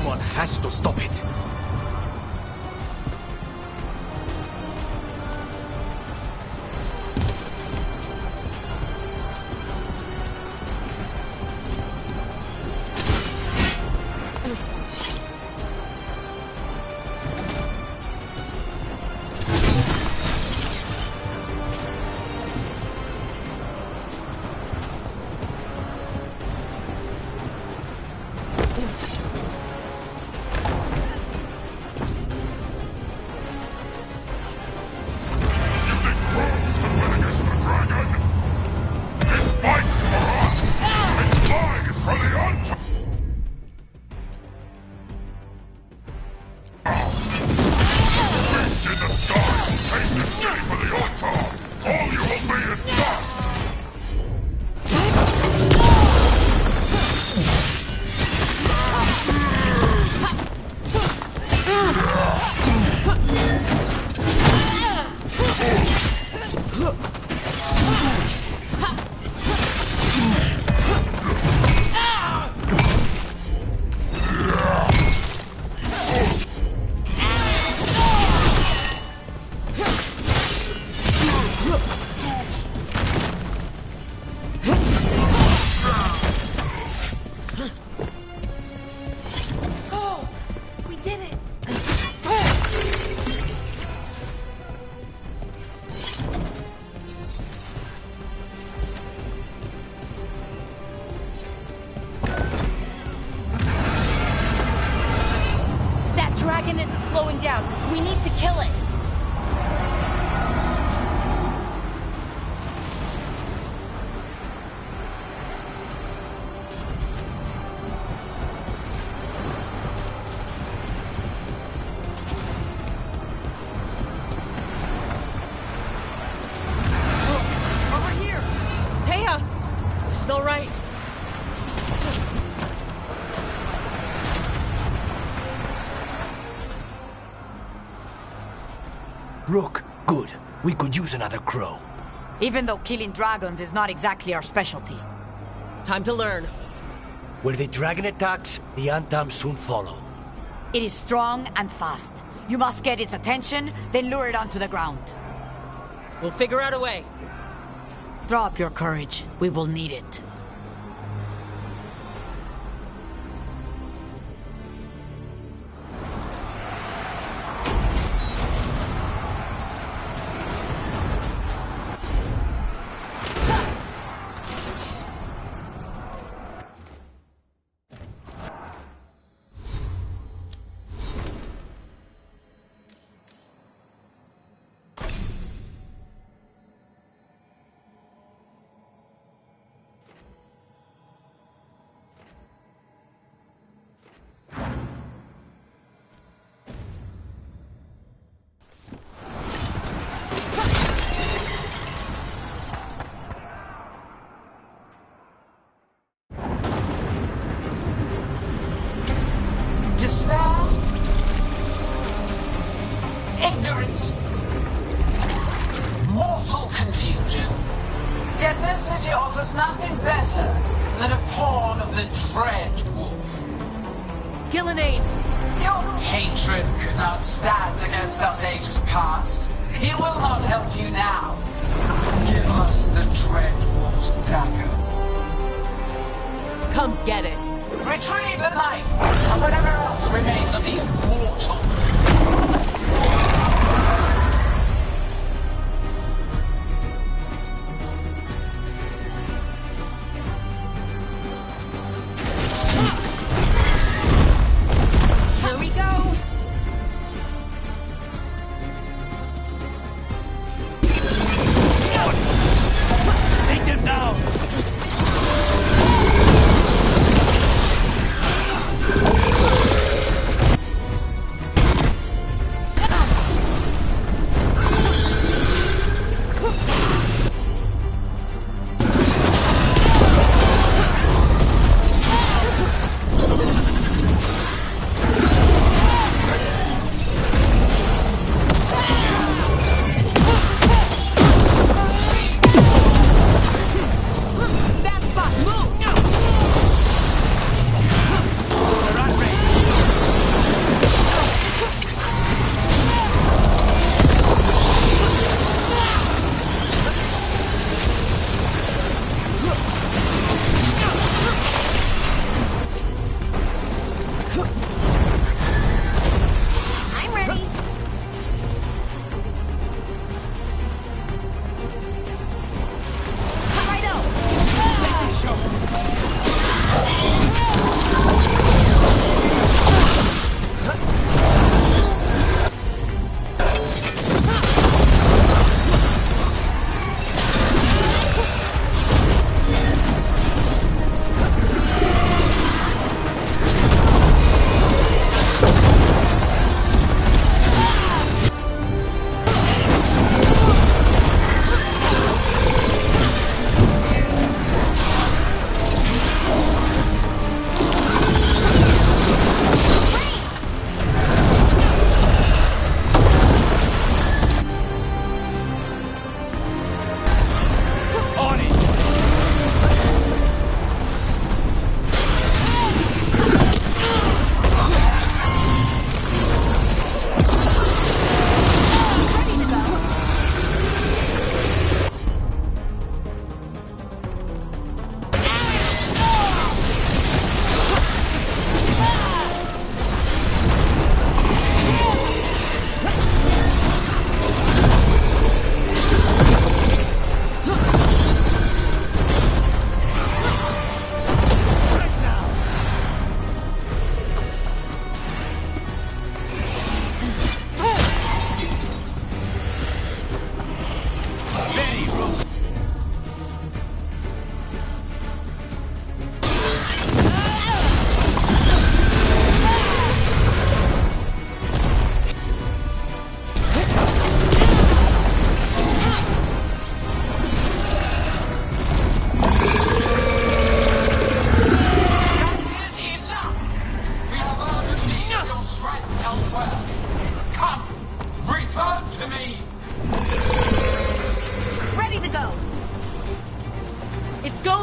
Someone has to stop it. Rook, good. We could use another crow. Even though killing dragons is not exactly our specialty. Time to learn. Where the dragon attacks, the Antam soon follow. It is strong and fast. You must get its attention, then lure it onto the ground. We'll figure out a way. Drop your courage. We will need it. Ignorance. Mortal confusion. Yet this city offers nothing better than a pawn of the Dread Wolf. Gillenade! Your hatred could not stand against us ages past. He will not help you now. Give us the Dread Wolf's dagger. Come get it. Retrieve the knife, and whatever else remains of these mortals. Here we go! Take them down!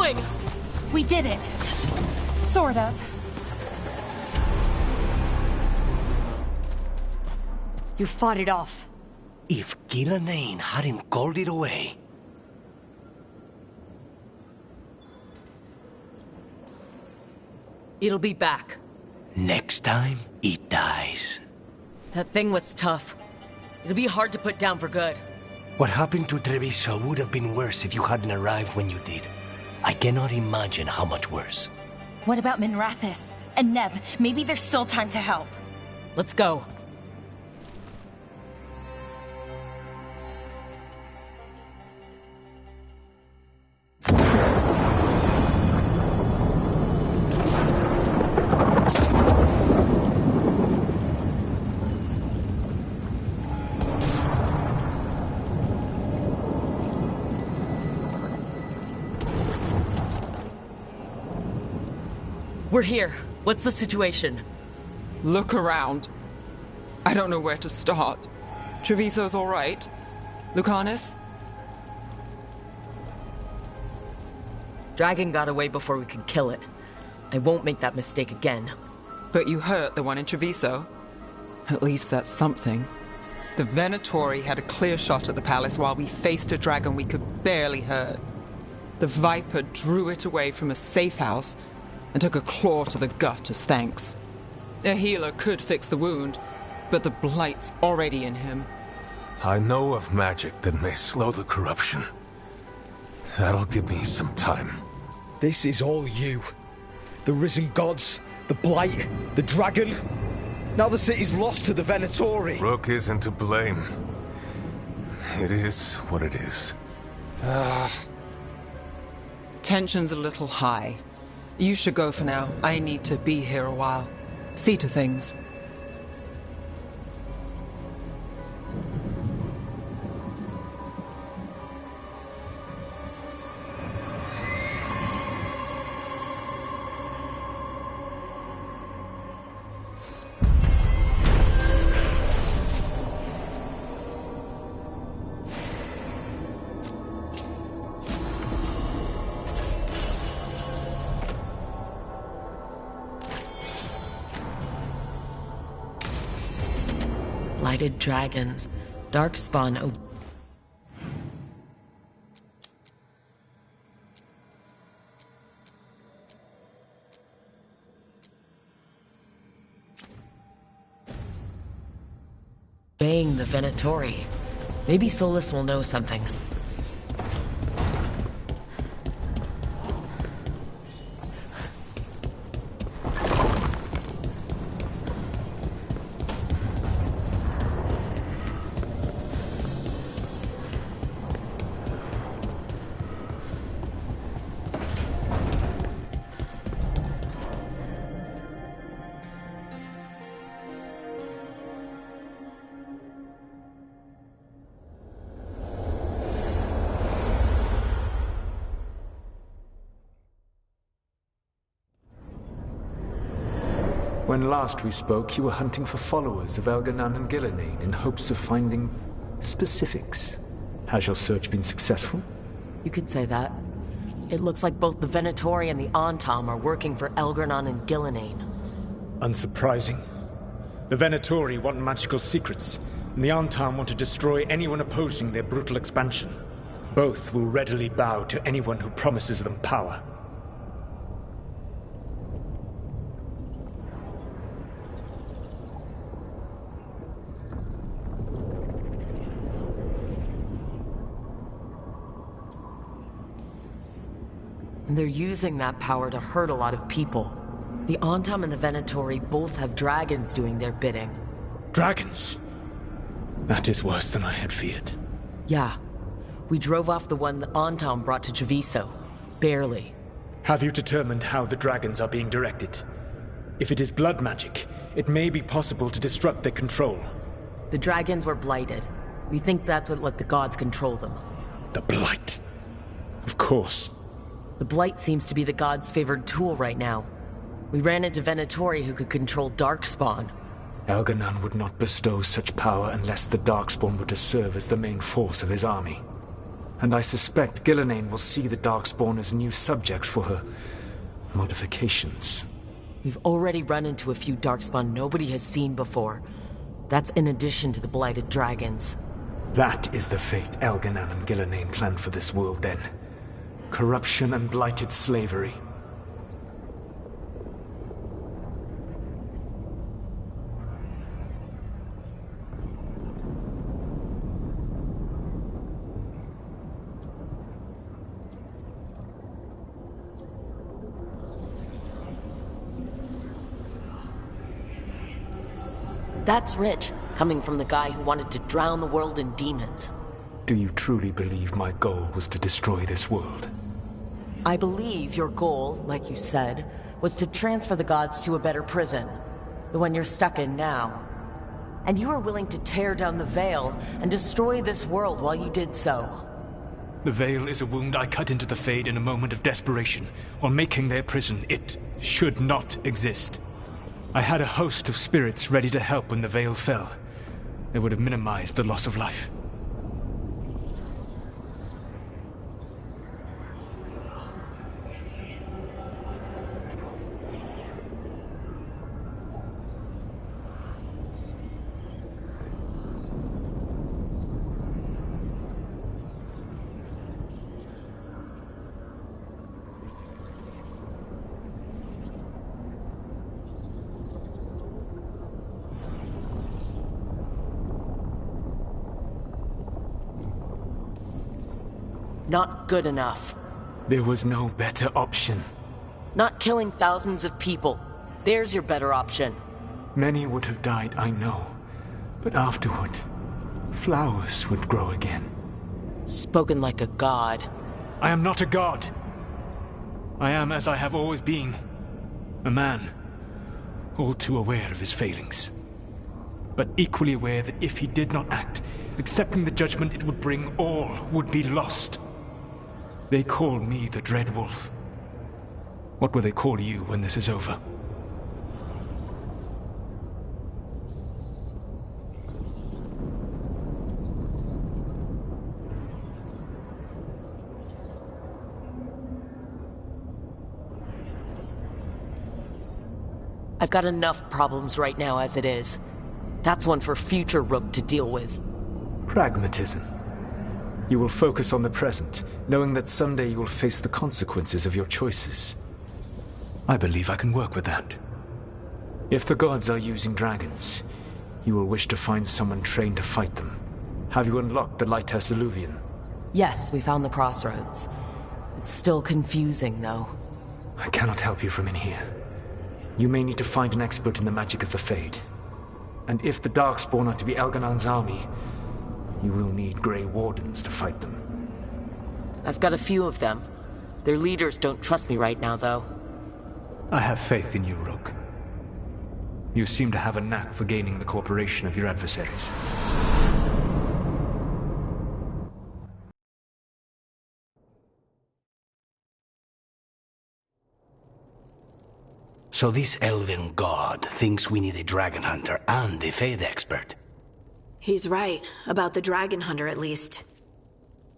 doing? We did it. Sort of. You fought it off. If Gillenane hadn't called it away... It'll be back. Next time, it dies. That thing was tough. It'll be hard to put down for good. What happened to Treviso would have been worse if you hadn't arrived when you did. I cannot imagine how much worse. What about Minrathous and Neve? Maybe there's still time to help. Let's go. We're here. What's the situation? Look around. I don't know where to start. Treviso's all right. Lucanis? Dragon got away before we could kill it. I won't make that mistake again. But you hurt the one in Treviso. At least that's something. The Venatori had a clear shot at the palace while we faced a dragon we could barely hurt. The Viper drew it away from a safe house and took a claw to the gut as thanks. A healer could fix the wound, but the blight's already in him. I know of magic that may slow the corruption. That'll give me some time. This is all you. The risen gods, the blight, the dragon. Now the city's lost to the Venatori. Rook isn't to blame. It is what it is. Tension's a little high. You should go for now. I need to be here a while. See to things. Lighted dragons, darkspawn. Obeying the Venatori. Maybe Solus will know something. When last we spoke, you were hunting for followers of Elganon and Gillenane in hopes of finding specifics. Has your search been successful? You could say that. It looks like both the Venatori and the Antam are working for Elganon and Gillenane. Unsurprising. The Venatori want magical secrets, and the Antam want to destroy anyone opposing their brutal expansion. Both will readily bow to anyone who promises them power. And they're using that power to hurt a lot of people. The Antam and the Venatori both have dragons doing their bidding. Dragons? That is worse than I had feared. Yeah. We drove off the one the Antam brought to Treviso. Barely. Have you determined how the dragons are being directed? If it is blood magic, it may be possible to disrupt their control. The dragons were blighted. We think that's what let the gods control them. The blight. Of course. The blight seems to be the gods' favored tool right now. We ran into Venatori who could control Darkspawn. Elganon would not bestow such power unless the Darkspawn were to serve as the main force of his army. And I suspect Gillenane will see the Darkspawn as new subjects for her modifications. We've already run into a few Darkspawn nobody has seen before. That's in addition to the blighted dragons. That is the fate Elganan and Gillenane planned for this world then. Corruption and blighted slavery. That's rich, coming from the guy who wanted to drown the world in demons. Do you truly believe my goal was to destroy this world? I believe your goal, like you said, was to transfer the gods to a better prison. The one you're stuck in now. And you were willing to tear down the Veil and destroy this world while you did so. The Veil is a wound I cut into the Fade in a moment of desperation, while making their prison. It should not exist. I had a host of spirits ready to help when the Veil fell. They would have minimized the loss of life. Not good enough. There was no better option. Not killing thousands of people. There's your better option. Many would have died, I know. But afterward, flowers would grow again. Spoken like a god. I am not a god. I am as I have always been. A man. All too aware of his failings. But equally aware that if he did not act, accepting the judgment it would bring, all would be lost. They call me the Dread Wolf. What will they call you when this is over? I've got enough problems right now as it is. That's one for future Rook to deal with. Pragmatism. You will focus on the present, knowing that someday you will face the consequences of your choices. I believe I can work with that. If the gods are using dragons, you will wish to find someone trained to fight them. Have you unlocked the Lighthouse Illuvian? Yes, we found the crossroads. It's still confusing, though. I cannot help you from in here. You may need to find an expert in the magic of the Fade. And if the Darkspawn are to be Elganan's army, you will need Grey Wardens to fight them. I've got a few of them. Their leaders don't trust me right now, though. I have faith in you, Rook. You seem to have a knack for gaining the cooperation of your adversaries. So this elven god thinks we need a dragon hunter and a Fade expert. He's right, about the dragon hunter at least.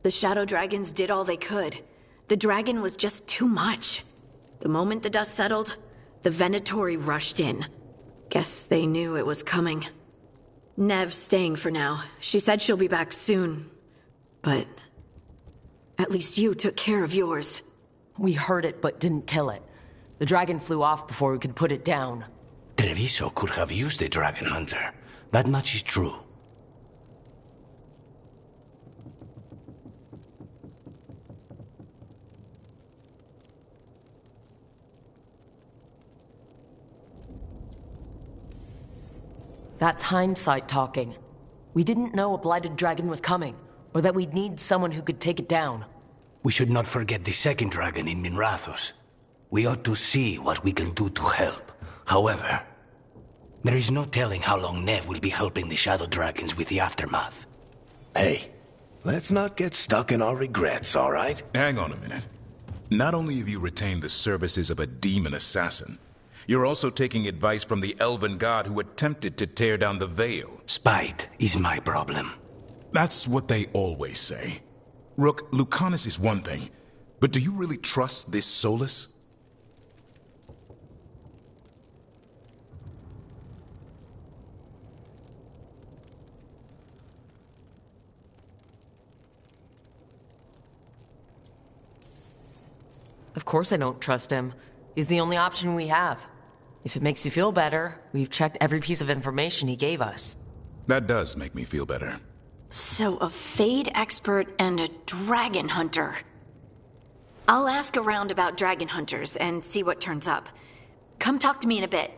The shadow dragons did all they could. The dragon was just too much. The moment the dust settled, the Venatori rushed in. Guess they knew it was coming. Neve's staying for now. She said she'll be back soon. But at least you took care of yours. We heard it but didn't kill it. The dragon flew off before we could put it down. Treviso could have used a dragon hunter. That much is true. That's hindsight talking. We didn't know a blighted dragon was coming, or that we'd need someone who could take it down. We should not forget the second dragon in Minrathous. We ought to see what we can do to help. However, there is no telling how long Neve will be helping the shadow dragons with the aftermath. Hey, let's not get stuck in our regrets, all right? Hang on a minute. Not only have you retained the services of a demon assassin, you're also taking advice from the elven god who attempted to tear down the Veil. Spite is my problem. That's what they always say. Rook, Lucanis is one thing, but do you really trust this Solus? Of course I don't trust him. He's the only option we have. If it makes you feel better, we've checked every piece of information he gave us. That does make me feel better. So a Fade expert and a dragon hunter. I'll ask around about dragon hunters and see what turns up. Come talk to me in a bit.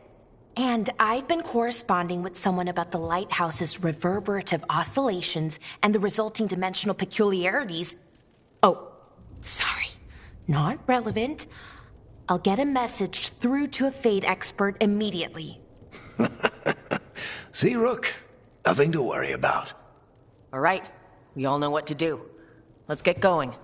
And I've been corresponding with someone about the Lighthouse's reverberative oscillations and the resulting dimensional peculiarities. Oh, sorry. Not relevant. I'll get a message through to a Fade expert immediately. See, Rook? Nothing to worry about. All right. We all know what to do. Let's get going.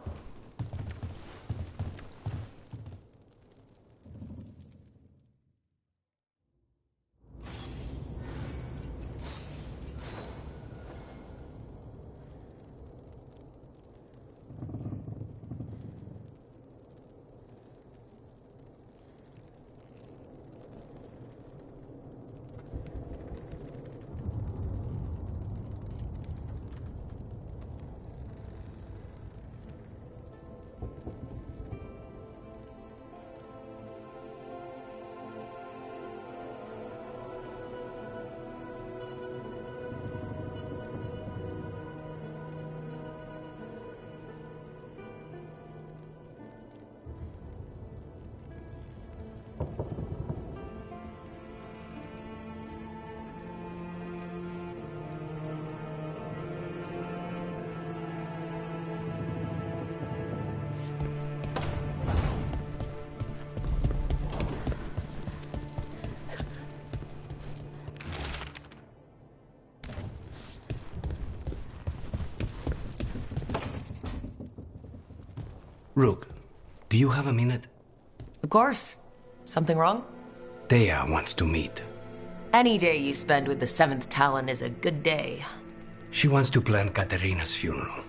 Rook, do you have a minute? Of course. Something wrong? Thea wants to meet. Any day you spend with the 7th Talon is a good day. She wants to plan Katerina's funeral.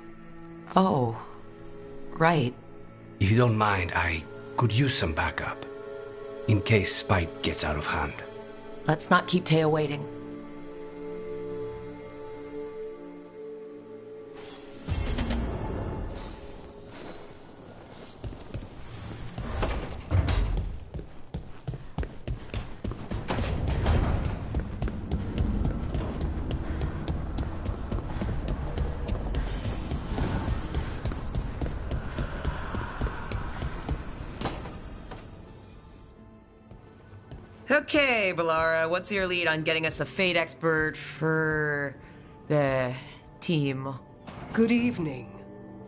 Oh, right. If you don't mind, I could use some backup. In case Spite gets out of hand. Let's not keep Thea waiting. Okay, Balara, what's your lead on getting us a Fade expert for the team? Good evening.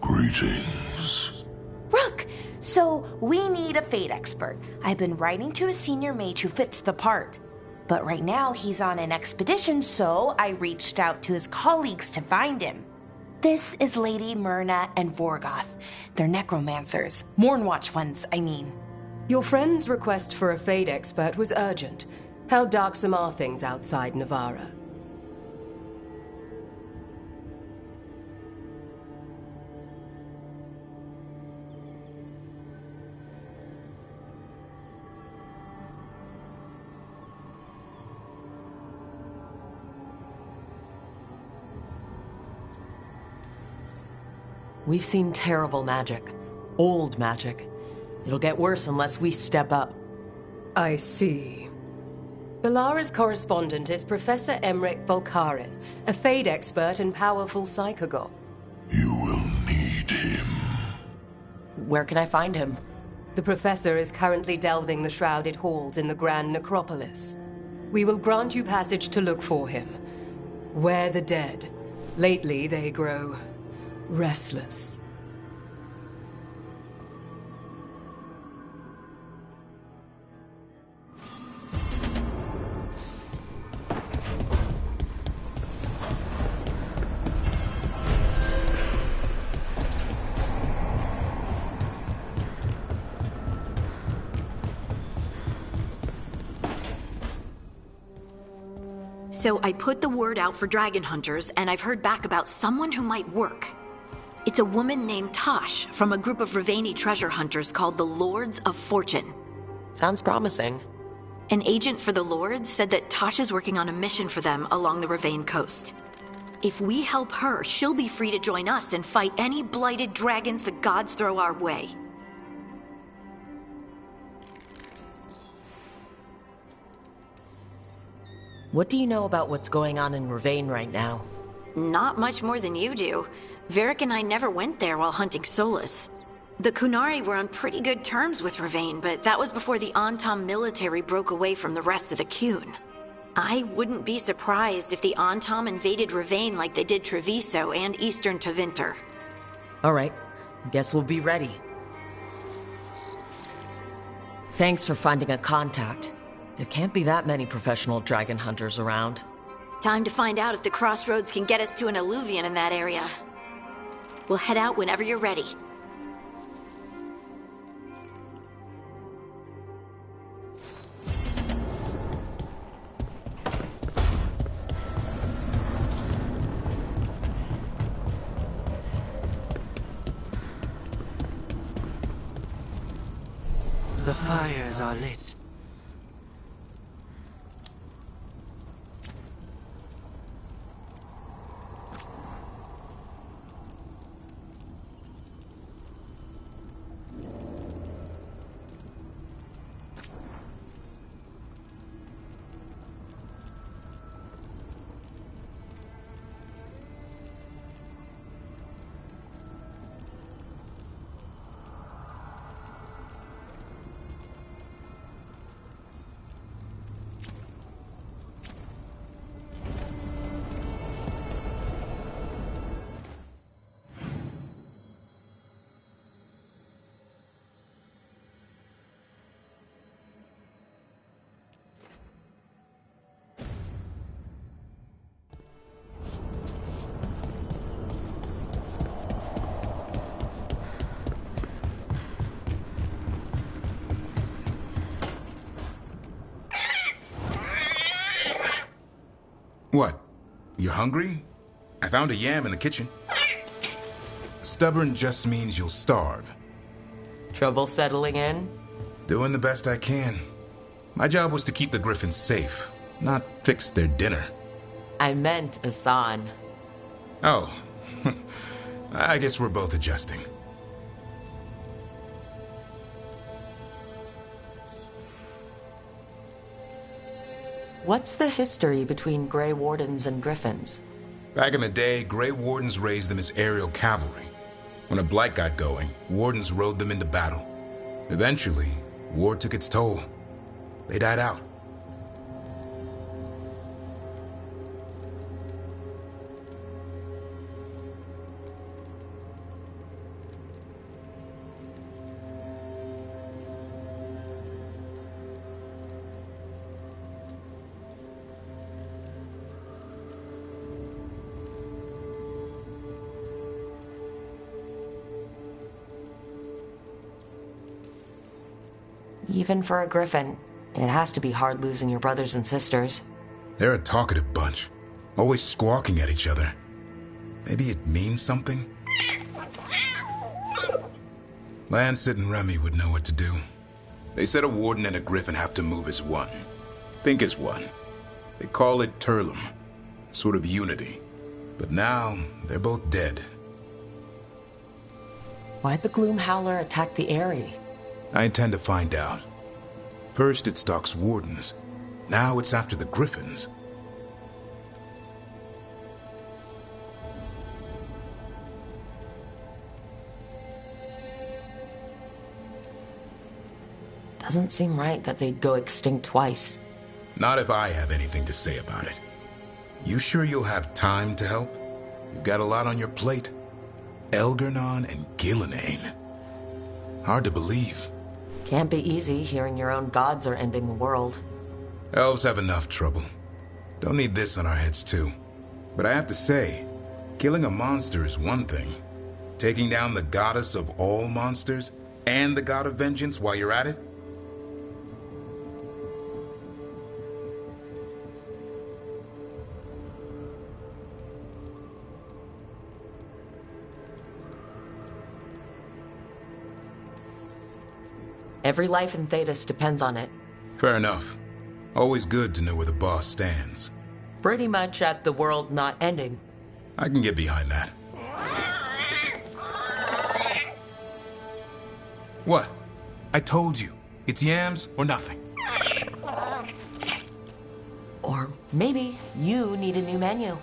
Greetings. Rook, so we need a Fade expert. I've been writing to a senior mage who fits the part. But right now he's on an expedition, so I reached out to his colleagues to find him. This is Lady Myrna and Vorgoth. They're necromancers. Mournwatch ones, I mean. Your friend's request for a Fade expert was urgent. How darksome are things outside Navarra? We've seen terrible magic. Old magic. It'll get worse unless we step up. I see. Balara's correspondent is Professor Emmerich Volkaren, a Fade expert and powerful psychagogue. You will need him. Where can I find him? The professor is currently delving the shrouded halls in the Grand Necropolis. We will grant you passage to look for him. Where the dead. Lately they grow restless. So I put the word out for dragon hunters, and I've heard back about someone who might work. It's a woman named Tosh from a group of Ravani treasure hunters called the Lords of Fortune. Sounds promising. An agent for the Lords said that Tosh is working on a mission for them along the Ravane coast. If we help her, she'll be free to join us and fight any blighted dragons the gods throw our way. What do you know about what's going on in Ravane right now? Not much more than you do. Varric and I never went there while hunting Solus. The Kunari were on pretty good terms with Ravane, but that was before the Antam military broke away from the rest of the Qun. I wouldn't be surprised if the Antam invaded Ravane like they did Treviso and Eastern Tevinter. Alright, guess we'll be ready. Thanks for finding a contact. There can't be that many professional dragon hunters around. Time to find out if the crossroads can get us to an alluvion in that area. We'll head out whenever you're ready. The fires are lit. What? You're hungry? I found a yam in the kitchen. Stubborn just means you'll starve. Trouble settling in? Doing the best I can. My job was to keep the Griffins safe, not fix their dinner. I meant Asan. Oh. I guess we're both adjusting. What's the history between Grey Wardens and Griffins? Back in the day, Grey Wardens raised them as aerial cavalry. When a blight got going, Wardens rode them into battle. Eventually, war took its toll. They died out. Even for a Griffin, it has to be hard losing your brothers and sisters. They're a talkative bunch, always squawking at each other. Maybe it means something? Lancet and Remy would know what to do. They said a Warden and a Griffin have to move as one. Think as one. They call it Turlum, sort of unity. But now, they're both dead. Why'd the Gloom Howler attack the Eyrie? I intend to find out. First it stalks Wardens. Now it's after the Griffins. Doesn't seem right that they'd go extinct twice. Not if I have anything to say about it. You sure you'll have time to help? You've got a lot on your plate. Elgernon and Gillenane. Hard to believe. Can't be easy hearing your own gods are ending the world. Elves have enough trouble. Don't need this on our heads too. But I have to say, killing a monster is one thing. Taking down the goddess of all monsters and the god of vengeance while you're at it? Every life in Thedas depends on it. Fair enough. Always good to know where the boss stands. Pretty much at the world not ending. I can get behind that. What? I told you. It's yams or nothing. Or maybe you need a new menu.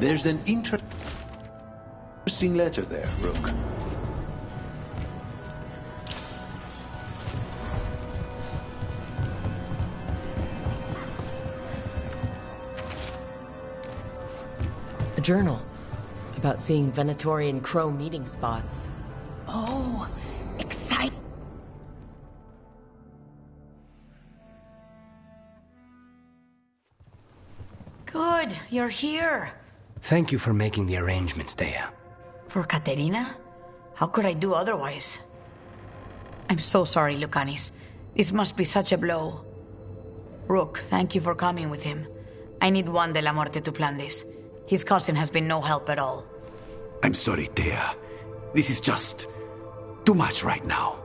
There's an interesting letter there, Rook. A journal about seeing Venatori and Crow meeting spots. Oh, exciting. Good, you're here. Thank you for making the arrangements, Thea. For Katerina? How could I do otherwise? I'm so sorry, Lucanis. This must be such a blow. Rook, thank you for coming with him. I need Juan de la Muerte to plan this. His cousin has been no help at all. I'm sorry, Thea. This is just too much right now.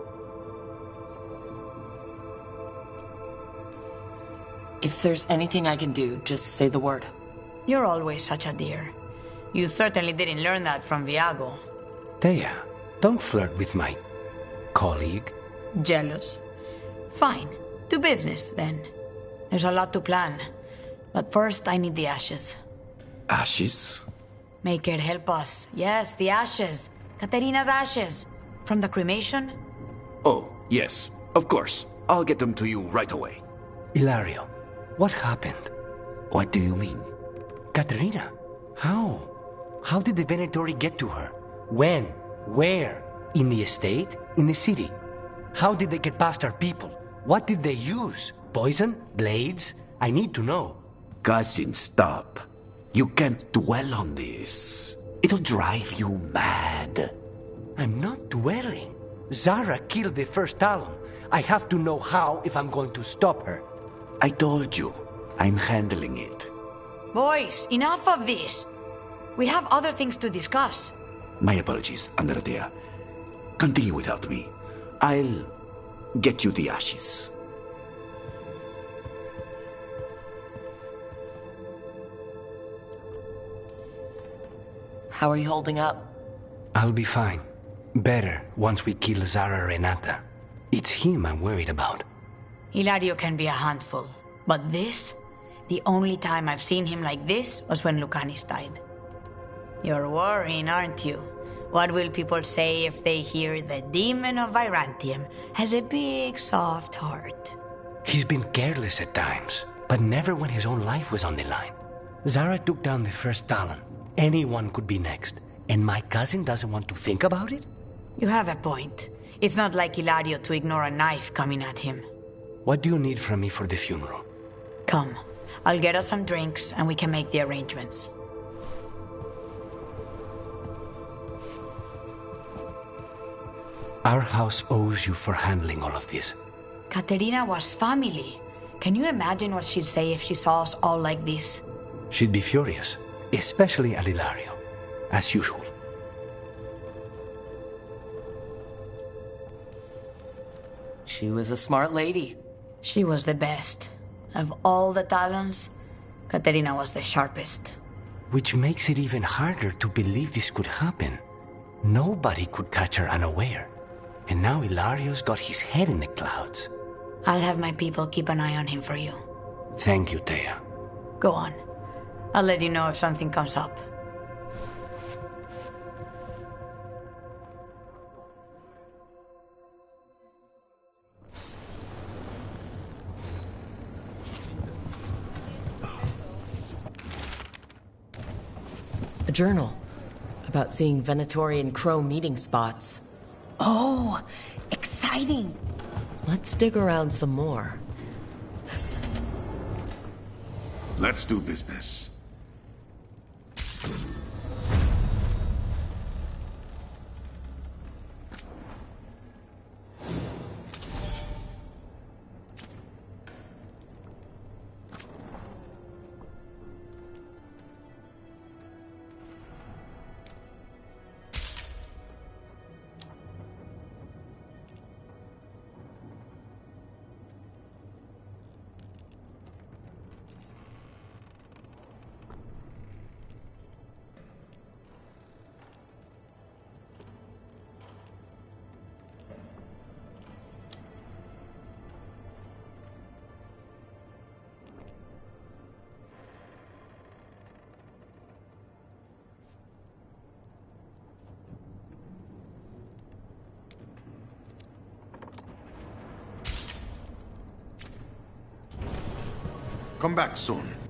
If there's anything I can do, just say the word. You're always such a dear. You certainly didn't learn that from Viago. Thea, don't flirt with my colleague. Jealous. Fine. To business, then. There's a lot to plan. But first, I need the ashes. Ashes? Make it help us. Yes, the ashes. Katerina's ashes. From the cremation? Oh, yes. Of course. I'll get them to you right away. Ilario, what happened? What do you mean? Katerina, how? How did the Venatori get to her? When? Where? In the estate? In the city? How did they get past our people? What did they use? Poison? Blades? I need to know. Cousin, stop. You can't dwell on this. It'll drive you mad. I'm not dwelling. Zara killed the first Talon. I have to know how if I'm going to stop her. I told you. I'm handling it. Boys, enough of this. We have other things to discuss. My apologies, Andrea. Continue without me. I'll get you the ashes. How are you holding up? I'll be fine. Better once we kill Zara Renata. It's him I'm worried about. Hilario can be a handful. But this? The only time I've seen him like this was when Lucanis died. You're worrying, aren't you? What will people say if they hear the demon of Virantium has a big, soft heart? He's been careless at times, but never when his own life was on the line. Zara took down the first Talon. Anyone could be next. And my cousin doesn't want to think about it? You have a point. It's not like Hilario to ignore a knife coming at him. What do you need from me for the funeral? Come. I'll get us some drinks and we can make the arrangements. Our house owes you for handling all of this. Katerina was family. Can you imagine what she'd say if she saw us all like this? She'd be furious, especially at Hilario, as usual. She was a smart lady. She was the best. Of all the Talons, Katerina was the sharpest. Which makes it even harder to believe this could happen. Nobody could catch her unaware. And now Hilario's got his head in the clouds. I'll have my people keep an eye on him for you. Thank you, Thea. Go on. I'll let you know if something comes up. A journal about seeing Venatori and Crow meeting spots. Oh, exciting! Let's dig around some more. Let's do business. Come back soon.